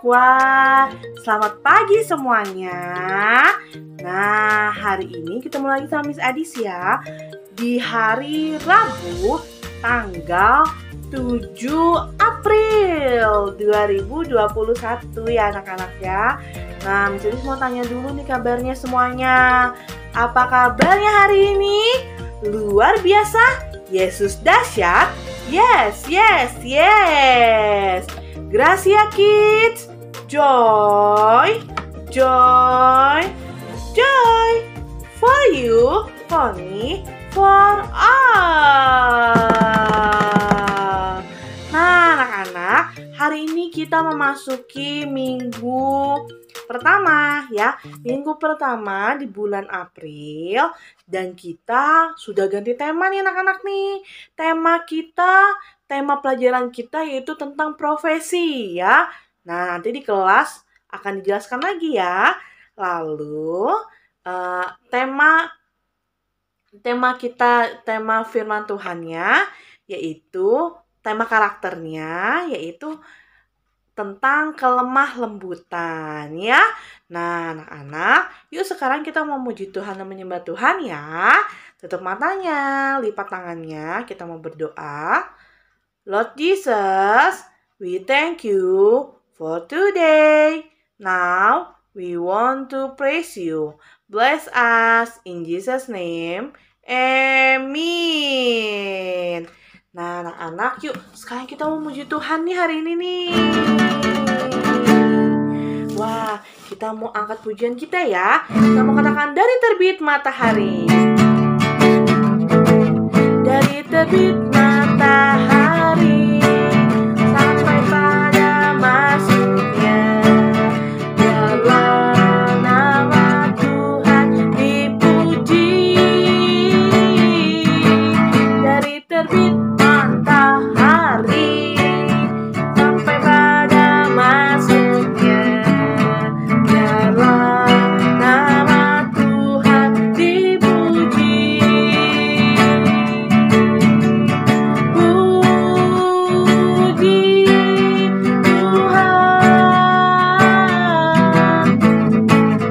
Wah, selamat pagi semuanya. Nah, hari ini ketemu lagi sama Miss Adis ya. Di hari Rabu, tanggal 7 April 2021 ya anak-anak ya. Nah, Miss Adis mau tanya dulu nih kabarnya semuanya. Apa kabarnya hari ini? Luar biasa? Yesus dahsyat? Yes. Gracia kids, joy for you, for me, for all. Nah anak-anak, hari ini kita memasuki minggu pertama ya, minggu pertama di bulan April, dan kita sudah ganti tema nih anak-anak nih. Tema pelajaran kita yaitu tentang profesi ya. Nah, nanti di kelas akan dijelaskan lagi ya. Lalu tema firman Tuhannya yaitu tema karakternya yaitu tentang kelemah lembutan ya. Nah, anak-anak, yuk sekarang kita mau memuji Tuhan dan menyembah Tuhan ya. Tutup matanya, lipat tangannya, kita mau berdoa. Lord Jesus, we thank you for today. Now, we want to praise you. Bless us in Jesus' name. Amin. Nah, anak-anak, yuk sekarang kita mau memuji Tuhan nih hari ini nih. Wah, kita mau angkat pujian kita ya. Kita mau katakan dari terbit matahari. Dari terbit matahari sampai pada masuknya, biarlah nama Tuhan dipuji. Dari terbit matahari sampai pada masuknya, biarlah nama Tuhan dipuji. Puji Tuhan,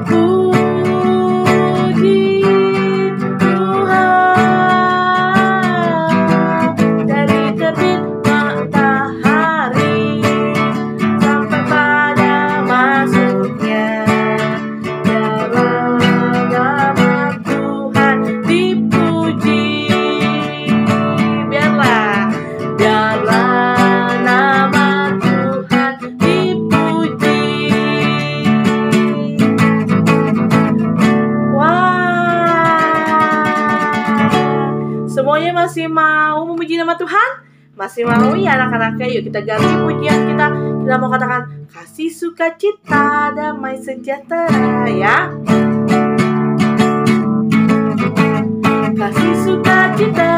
puji Tuhan. Dari terbit matahari sampai pada masuknya, biarlah nama Tuhan dipuji. Biarlah nama Tuhan dipuji. Wah, semuanya masih mau memuji nama Tuhan? Masih mau ya anak-anaknya? Yuk kita ganti pujian kita. Kita mau katakan kasih sukacita damai sejahtera ya. Kasih sukacita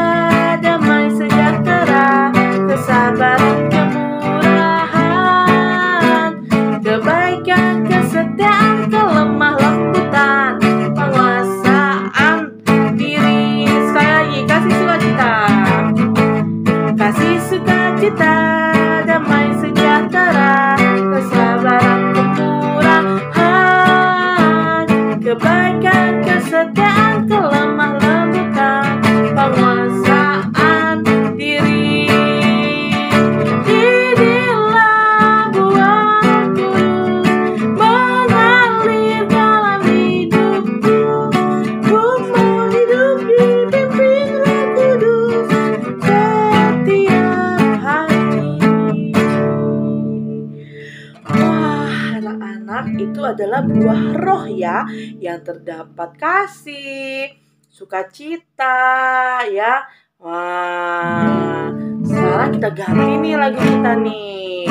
damai sejahtera, kesabaran, kemurahan, kebaikan, kesetiaan, kelemah lembutan, penguasaan diri. Sekali lagi, kasih sukacita. Kasih sukacita damai sejahtera, kesabaran, kemurahan, kebaikan, kesetiaan, kelemah lembutan, penguasaan diri. Inilah buah kudus mengalir dalam hidupku. Ku mau hidup dipimpin Roh Kudus setiap hari. Wah, anak-anak, itu adalah buah roh ya, yang terdapat kasih, sukacita ya. Wah, sekarang kita ganti nih lagu kita nih.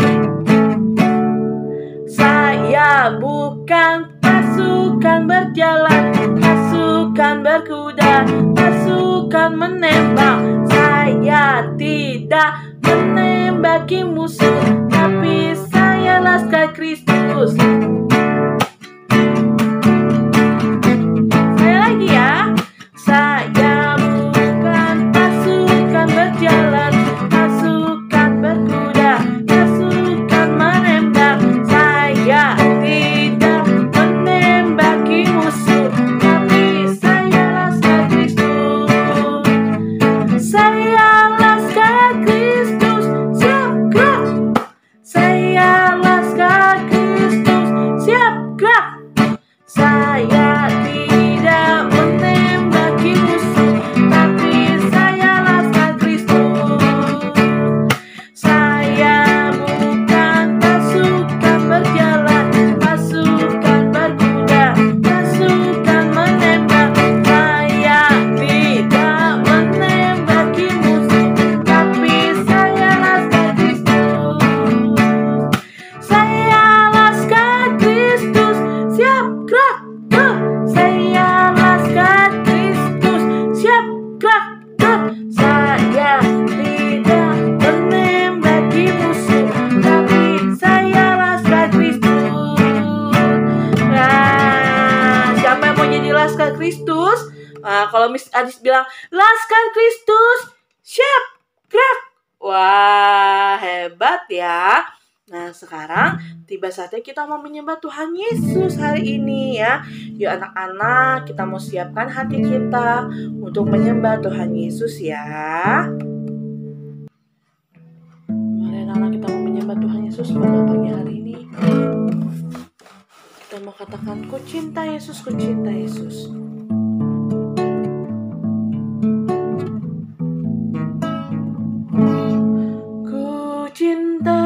Saya bukan pasukan berjalan, pasukan berkuda, pasukan menembak. Saya tidak menembaki musuh, tapi saya laskar Kristus. Saya lagi ya. Saya bukan pasukan berjalan, pasukan berkuda, pasukan menembak. Saya Kalau Miss Adis bilang, Laskar Kristus, siap, gerak. Wah, hebat ya. Nah, sekarang tiba saatnya kita mau menyembah Tuhan Yesus hari ini ya. Yuk anak-anak, kita mau siapkan hati kita untuk menyembah Tuhan Yesus ya. Mari anak-anak, kita mau menyembah Tuhan Yesus pada pagi hari ini. Kita mau katakan, ku cinta Yesus, ku cinta Yesus. Ku cinta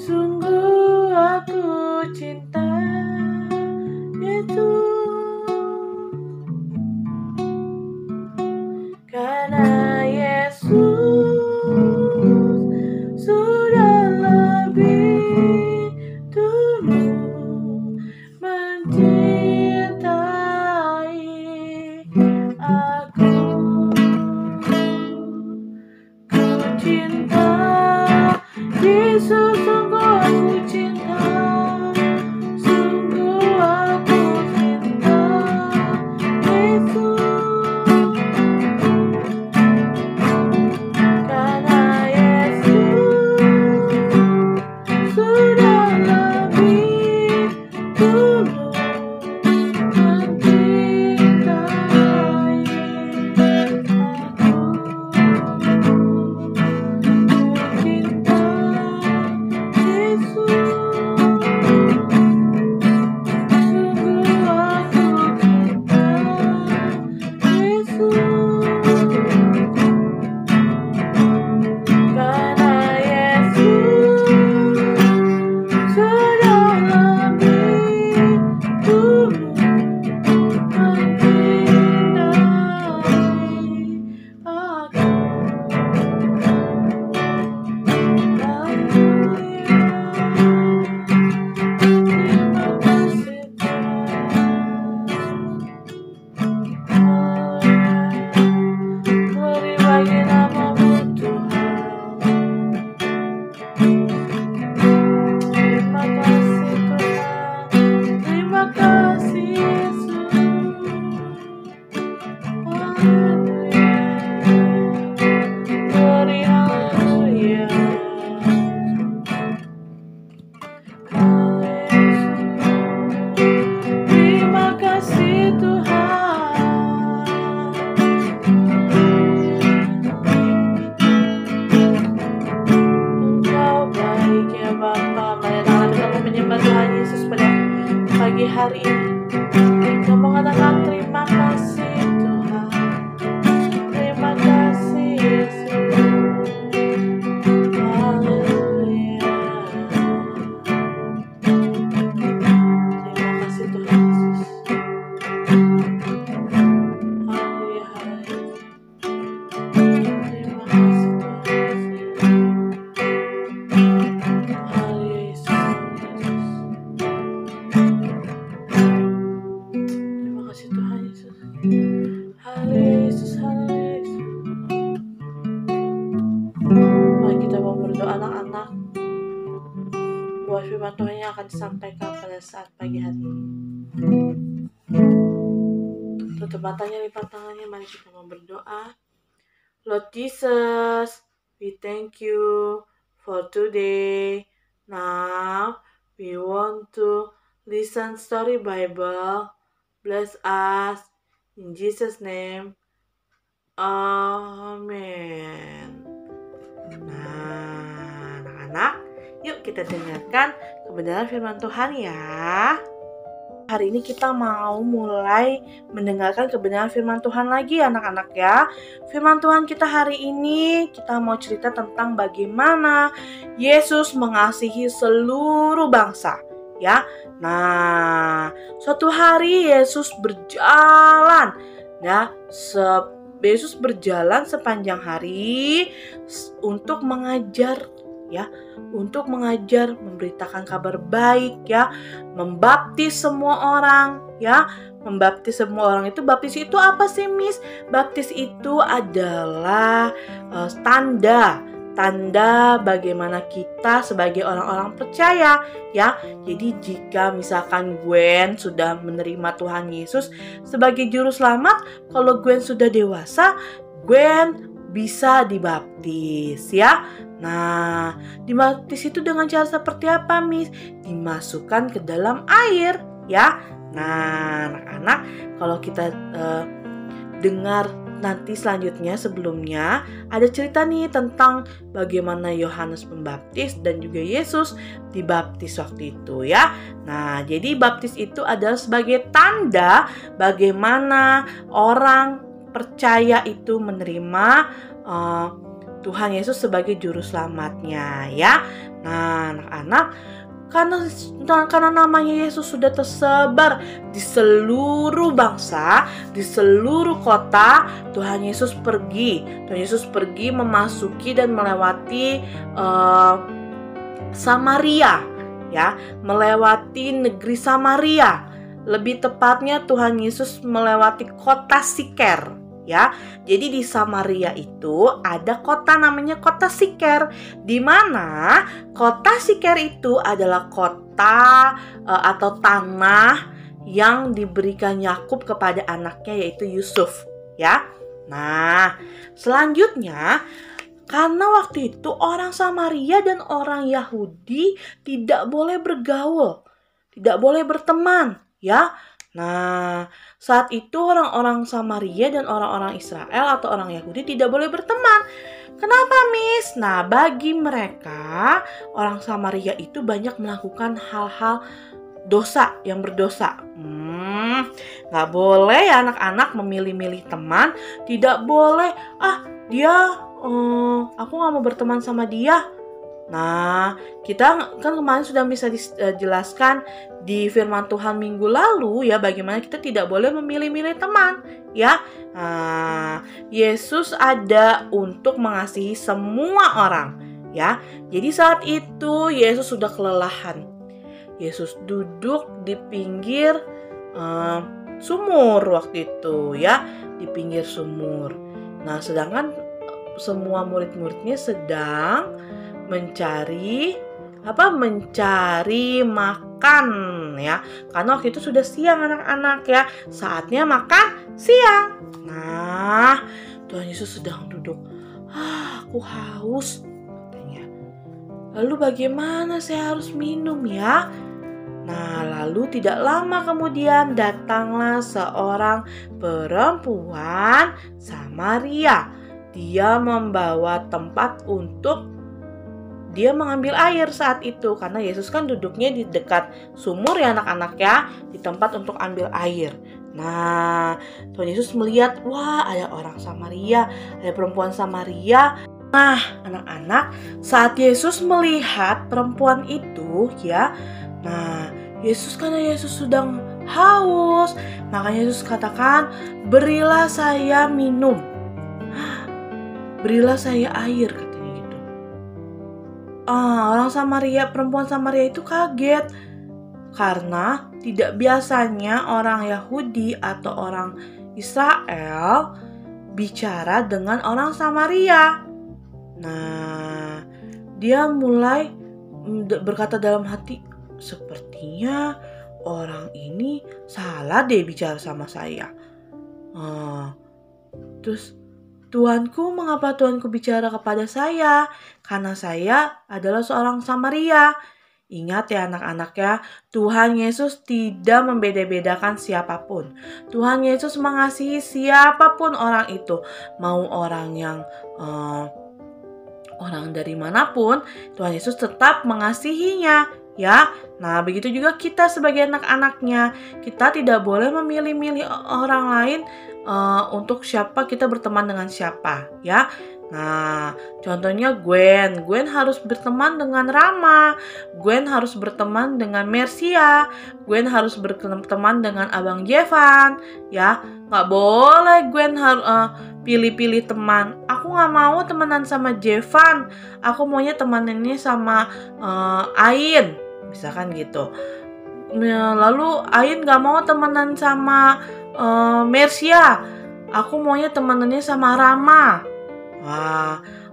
sungguh aku cinta Yesus, karena Yesus sudah lebih dulu mencintai aku. Ku cinta Yesus, sungguh aku cinta, sungguh aku cinta Yesus, karena Yesus sudah lebih dulu mencintai aku. Hari ini kita mau katakan terima kasih Tuhan, terima kasih Yesus, haleluya. Terima kasih Tuhan Yesus, haleluya, haleluya. Terima kasih Tuhan Yesus, haleluya Yesus. Tuhan Yesus, haleluya Yesus, haleluya Yesus. Mari kita mau berdoa anak-anak buat firman Tuhan yang akan disampaikan pada saat pagi hari ini. Tutup matanya, lipat tangannya, mari kita mau berdoa. Lord Jesus, we thank you for today. Now we want to listen story Bible. Bless us in Jesus' name. Amen. Nah, anak-anak, yuk kita dengarkan kebenaran firman Tuhan ya. Hari ini kita mau mulai mendengarkan kebenaran firman Tuhan lagi anak-anak ya. Firman Tuhan kita hari ini kita mau cerita tentang bagaimana Yesus mengasihi seluruh bangsa. Ya, nah suatu hari Yesus berjalan, ya, Yesus berjalan sepanjang hari untuk mengajar, ya, untuk mengajar, memberitakan kabar baik, ya, membaptis semua orang, ya, membaptis semua orang itu. Baptis itu apa sih, Miss? Baptis itu adalah tanda, tanda bagaimana kita sebagai orang-orang percaya ya. Jadi jika misalkan Gwen sudah menerima Tuhan Yesus sebagai juru selamat, kalau Gwen sudah dewasa, Gwen bisa dibaptis ya. Nah, dibaptis itu dengan cara seperti apa, Miss? Dimasukkan ke dalam air ya. Nah, anak-anak, kalau kita dengar nanti selanjutnya, sebelumnya ada cerita nih tentang bagaimana Yohanes Pembaptis dan juga Yesus dibaptis waktu itu ya. Nah, jadi baptis itu adalah sebagai tanda bagaimana orang percaya itu menerima Tuhan Yesus sebagai juru selamatnya ya. Nah, anak-anak, karena namanya Yesus sudah tersebar di seluruh bangsa, di seluruh kota, Tuhan Yesus pergi memasuki dan melewati Samaria ya, melewati negeri Samaria. Lebih tepatnya Tuhan Yesus melewati kota Siker ya. Jadi di Samaria itu ada kota namanya kota Siker, di mana kota Siker itu adalah kota atau tanah yang diberikan Yakub kepada anaknya yaitu Yusuf ya. Nah, selanjutnya karena waktu itu orang Samaria dan orang Yahudi tidak boleh bergaul, tidak boleh berteman ya. Nah, saat itu orang-orang Samaria dan orang-orang Israel atau orang Yahudi tidak boleh berteman. Kenapa, Miss? Nah, bagi mereka, orang Samaria itu banyak melakukan hal-hal dosa, yang berdosa. Gak boleh ya anak-anak memilih-milih teman. Tidak boleh, aku gak mau berteman sama dia. Nah, kita kan kemarin sudah bisa dijelaskan di firman Tuhan minggu lalu ya, bagaimana kita tidak boleh memilih-milih teman ya. Nah, Yesus ada untuk mengasihi semua orang ya. Jadi saat itu Yesus sudah kelelahan. Yesus duduk di pinggir sumur waktu itu ya, di pinggir sumur. Nah, sedangkan semua murid-muridnya sedang mencari makan ya, karena waktu itu sudah siang anak-anak ya, saatnya makan siang. Nah, Tuhan Yesus sedang duduk, aku haus katanya. Lalu bagaimana saya harus minum ya? Nah, lalu tidak lama kemudian datanglah seorang perempuan Samaria. Dia membawa tempat untuk dia mengambil air saat itu, karena Yesus kan duduknya di dekat sumur ya anak-anak ya, di tempat untuk ambil air. Nah, Tuhan Yesus melihat, wah ada orang Samaria, ada perempuan Samaria. Nah, anak-anak, saat Yesus melihat perempuan itu ya, nah karena Yesus sedang haus, makanya Yesus katakan, berilah saya minum, berilah saya air, katanya gitu. Orang Samaria, perempuan Samaria itu kaget, karena tidak biasanya orang Yahudi atau orang Israel bicara dengan orang Samaria. Nah, dia mulai berkata dalam hati, sepertinya orang ini salah deh bicara sama saya. Terus, Tuanku, mengapa Tuanku bicara kepada saya? Karena saya adalah seorang Samaria. Ingat ya anak-anak ya, Tuhan Yesus tidak membeda-bedakan siapapun. Tuhan Yesus mengasihi siapapun orang itu. Mau orang yang orang dari manapun, Tuhan Yesus tetap mengasihinya ya. Nah, begitu juga kita sebagai anak-anaknya. Kita tidak boleh memilih-milih orang lain untuk siapa kita berteman dengan siapa ya. Nah, contohnya Gwen harus berteman dengan Rama, Gwen harus berteman dengan Mercia, Gwen harus berteman dengan Abang Jevan ya. Gak boleh Gwen harus pilih-pilih teman. Aku gak mau temenan sama Jevan, aku maunya temanannya sama Ain, misalkan gitu. Lalu Ain gak mau temenan sama Mercia, aku maunya temenannya sama Rama.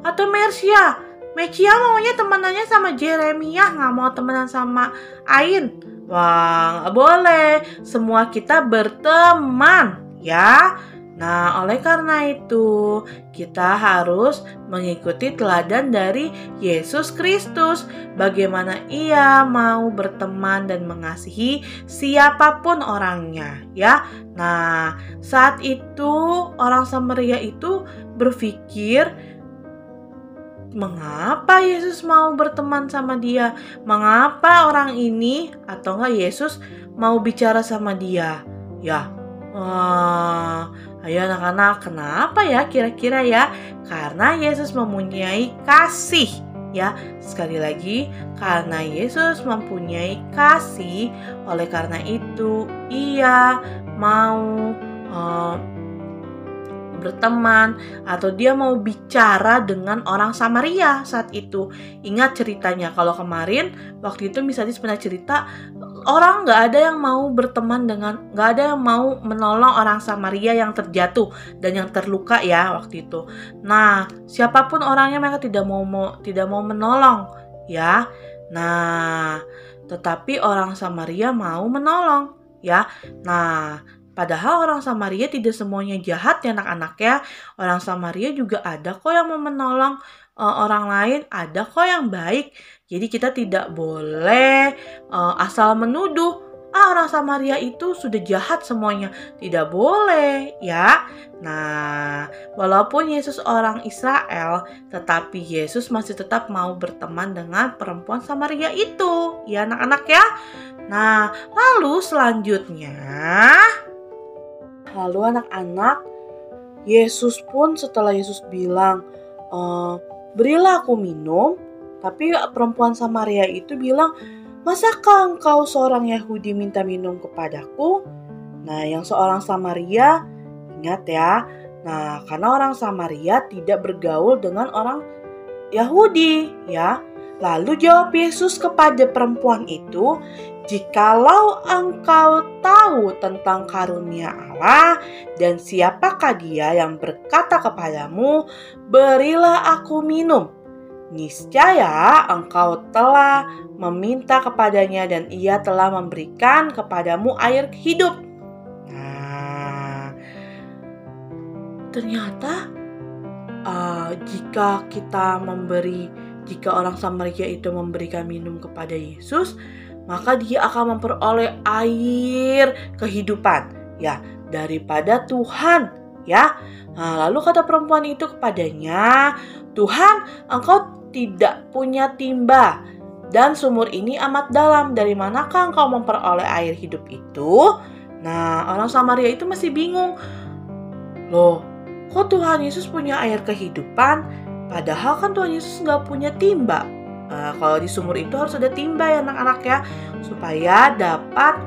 Atau Mercia, Mecia maunya temenannya sama Jeremia, nggak mau temenan sama Ain. Wah, nggak boleh. Semua kita berteman, ya. Nah, oleh karena itu, kita harus mengikuti teladan dari Yesus Kristus. Bagaimana ia mau berteman dan mengasihi siapapun orangnya, ya. Nah, saat itu orang Samaria itu berpikir, mengapa Yesus mau berteman sama dia? Mengapa orang ini atau enggak Yesus mau bicara sama dia? Ya, ayo anak-anak, kenapa ya kira-kira ya? Karena Yesus mempunyai kasih. Ya, sekali lagi, karena Yesus mempunyai kasih, oleh karena itu ia mau berteman atau dia mau bicara dengan orang Samaria saat itu. Ingat ceritanya, kalau kemarin waktu itu misalnya pernah cerita, orang nggak ada yang mau berteman dengan, nggak ada yang mau menolong orang Samaria yang terjatuh dan yang terluka ya waktu itu. Nah, siapapun orangnya mereka tidak mau menolong ya. Nah, tetapi orang Samaria mau menolong ya. Nah, padahal orang Samaria tidak semuanya jahat ya anak-anak ya. Orang Samaria juga ada kok yang mau menolong orang lain, ada kok yang baik. Jadi kita tidak boleh asal menuduh, orang Samaria itu sudah jahat semuanya. Tidak boleh ya. Nah, walaupun Yesus orang Israel, tetapi Yesus masih tetap mau berteman dengan perempuan Samaria itu. Ya anak-anak ya. Nah, lalu selanjutnya, anak-anak, Yesus pun setelah Yesus bilang, berilah aku minum. Tapi perempuan Samaria itu bilang, masakah engkau seorang Yahudi minta minum kepadaku? Nah, yang seorang Samaria, ingat ya. Nah, karena orang Samaria tidak bergaul dengan orang Yahudi ya. Lalu jawab Yesus kepada perempuan itu, jikalau engkau tahu tentang karunia Allah dan siapakah dia yang berkata kepadamu, berilah aku minum, niscaya engkau telah meminta kepadanya dan ia telah memberikan kepadamu air hidup. Nah, ternyata jika orang Samaria itu memberikan minum kepada Yesus, maka dia akan memperoleh air kehidupan ya daripada Tuhan ya. Nah, lalu kata perempuan itu kepadanya, Tuhan, engkau tidak punya timba dan sumur ini amat dalam. Dari manakah engkau memperoleh air hidup itu? Nah, orang Samaria itu masih bingung. Loh, kok Tuhan Yesus punya air kehidupan? Padahal kan Tuhan Yesus nggak punya timba. Kalau di sumur itu harus ada timba ya anak-anak ya, supaya dapat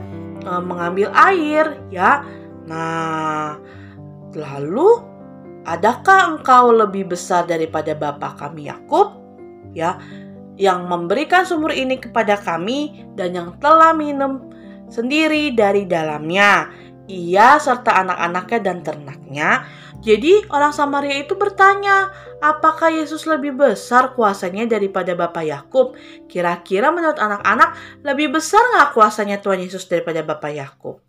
mengambil air ya. Nah, lalu adakah engkau lebih besar daripada bapa kami Yakub ya, yang memberikan sumur ini kepada kami dan yang telah minum sendiri dari dalamnya, ia serta anak-anaknya dan ternaknya? Jadi orang Samaria itu bertanya, apakah Yesus lebih besar kuasanya daripada Bapak Yakub? Kira-kira menurut anak-anak lebih besar nggak kuasanya Tuhan Yesus daripada Bapak Yakub?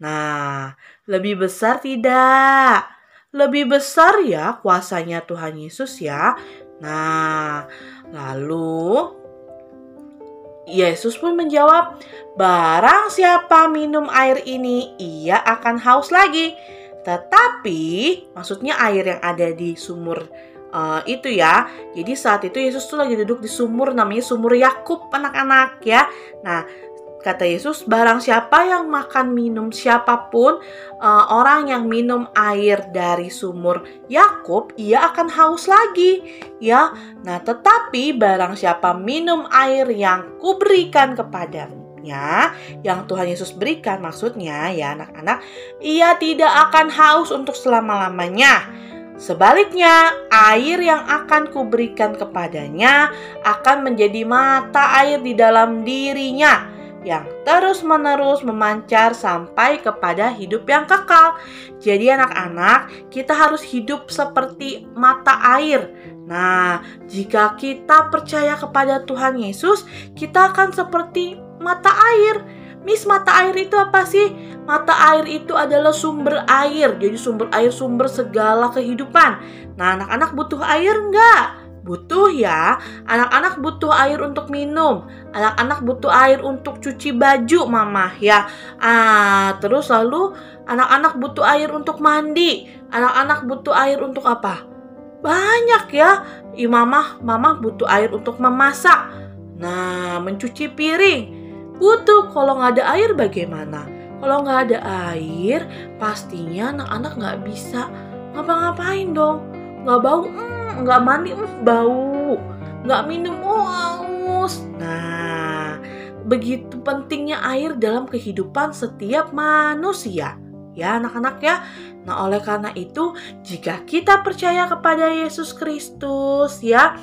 Nah, lebih besar tidak? Lebih besar ya kuasanya Tuhan Yesus ya. Nah, lalu Yesus pun menjawab, barang siapa minum air ini, ia akan haus lagi. Tetapi, maksudnya air yang ada di sumur itu ya. Jadi saat itu Yesus tuh lagi duduk di sumur, namanya sumur Yakub anak-anak ya. Nah, kata Yesus, barang siapa yang makan minum, siapapun orang yang minum air dari sumur Yakub, ia akan haus lagi ya. Nah, tetapi barang siapa minum air yang kuberikan kepadamu, yang Tuhan Yesus berikan, maksudnya ya anak-anak, ia tidak akan haus untuk selama-lamanya. Sebaliknya, air yang akan kuberikan kepadanya akan menjadi mata air di dalam dirinya yang terus-menerus memancar sampai kepada hidup yang kekal. Jadi anak-anak, kita harus hidup seperti mata air. Nah, jika kita percaya kepada Tuhan Yesus, kita akan seperti mata air. Miss, mata air itu apa sih? Mata air itu adalah sumber air. Jadi sumber air, sumber segala kehidupan. Nah, anak-anak butuh air enggak? Butuh ya. Anak-anak butuh air untuk minum. Anak-anak butuh air untuk cuci baju, Mama ya. Terus lalu anak-anak butuh air untuk mandi. Anak-anak butuh air untuk apa? Banyak ya. Mama butuh air untuk memasak. Nah, mencuci piring. Butuh. Kalau nggak ada air bagaimana? Kalau nggak ada air, pastinya anak-anak nggak bisa ngapa-ngapain dong. Nggak bau, nggak mandi, bau. Nggak minum, aus. Nah, begitu pentingnya air dalam kehidupan setiap manusia. Ya anak-anak ya. Nah, oleh karena itu, jika kita percaya kepada Yesus Kristus ya,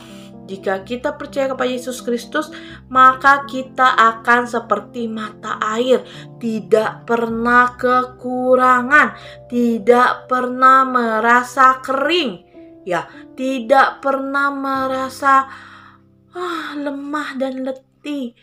jika kita percaya kepada Yesus Kristus, maka kita akan seperti mata air, tidak pernah kekurangan, tidak pernah merasa kering, ya, tidak pernah merasa lemah dan letih.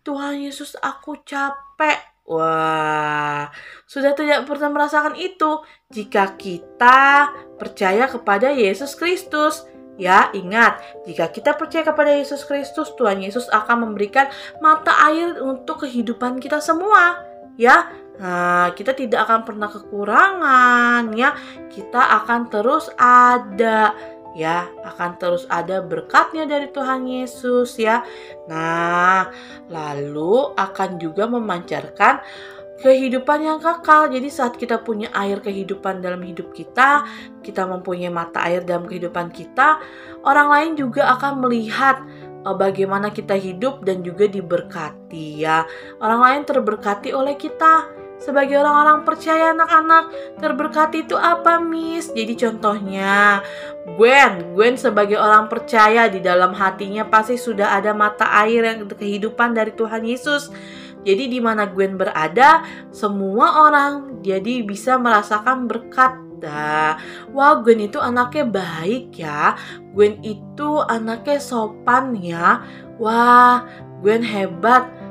Tuhan Yesus, aku capek. Wah, sudah tidak pernah merasakan itu jika kita percaya kepada Yesus Kristus. Ya, ingat, jika kita percaya kepada Yesus Kristus, Tuhan Yesus akan memberikan mata air untuk kehidupan kita semua. Ya, nah, kita tidak akan pernah kekurangan, ya. Kita akan terus ada, ya, akan terus ada berkatnya dari Tuhan Yesus, ya. Nah, lalu akan juga memancarkan kehidupan yang kekal. Jadi saat kita punya air kehidupan dalam hidup kita, kita mempunyai mata air dalam kehidupan kita, orang lain juga akan melihat bagaimana kita hidup dan juga diberkati ya. Orang lain terberkati oleh kita. Sebagai orang-orang percaya anak-anak, terberkati itu apa, Miss? Jadi contohnya, Gwen sebagai orang percaya di dalam hatinya pasti sudah ada mata air yang kehidupan dari Tuhan Yesus. Jadi di mana Gwen berada, semua orang jadi bisa merasakan berkat. Wah, Gwen itu anaknya baik ya. Gwen itu anaknya sopan ya. Wah, Gwen hebat.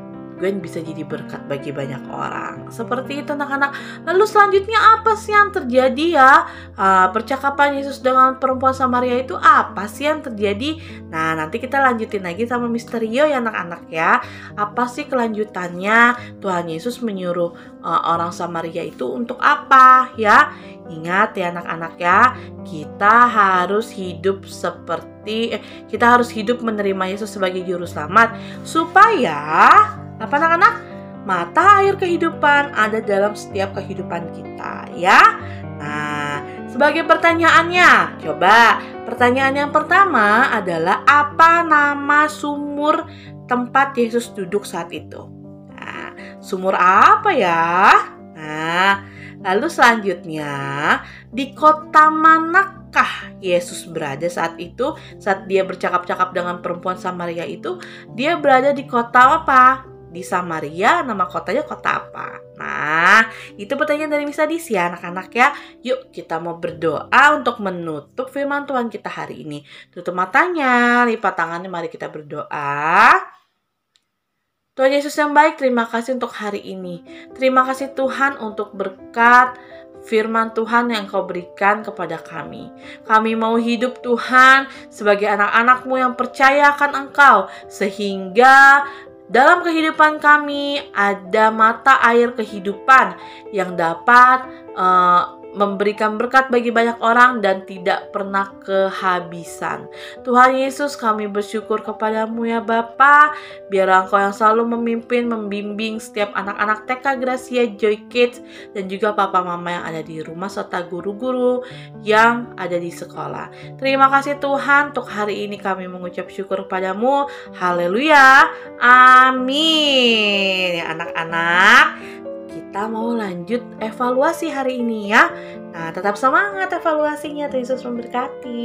Gwen bisa jadi berkat bagi banyak orang. Seperti itu anak-anak. Lalu selanjutnya apa sih yang terjadi ya? Percakapan Yesus dengan perempuan Samaria itu apa sih yang terjadi? Nah, nanti kita lanjutin lagi sama Misterio ya anak-anak ya. Apa sih kelanjutannya? Tuhan Yesus menyuruh orang Samaria itu untuk apa ya? Ingat ya anak-anak ya, kita harus hidup kita harus hidup menerima Yesus sebagai juru selamat supaya apa anak-anak? Mata air kehidupan ada dalam setiap kehidupan kita ya. Nah, sebagai pertanyaannya, coba pertanyaan yang pertama adalah apa nama sumur tempat Yesus duduk saat itu? Nah, sumur apa ya? Nah, lalu selanjutnya, di kota manakah Yesus berada saat itu? Saat dia bercakap-cakap dengan perempuan Samaria itu, dia berada di kota apa? Di Samaria, nama kotanya kota apa? Nah, itu pertanyaan dari Miss Adis ya anak-anak ya. Yuk kita mau berdoa untuk menutup firman Tuhan kita hari ini. Tutup matanya, lipat tangannya, mari kita berdoa. Tuhan Yesus yang baik, terima kasih untuk hari ini. Terima kasih Tuhan untuk berkat firman Tuhan yang Kau berikan kepada kami. Kami mau hidup Tuhan sebagai anak-anak-Mu yang percaya akan Engkau, sehingga dalam kehidupan kami ada mata air kehidupan yang dapat memberikan berkat bagi banyak orang dan tidak pernah kehabisan. Tuhan Yesus, kami bersyukur kepadamu ya Bapa, biar Engkau yang selalu memimpin, membimbing setiap anak-anak TK Gracia Joy Kids dan juga papa mama yang ada di rumah serta guru-guru yang ada di sekolah. Terima kasih Tuhan, untuk hari ini kami mengucap syukur kepadamu. Haleluya, amin. Ya anak-anak, kita mau lanjut evaluasi hari ini ya. Nah, tetap semangat evaluasinya. Tuhan Yesus memberkati.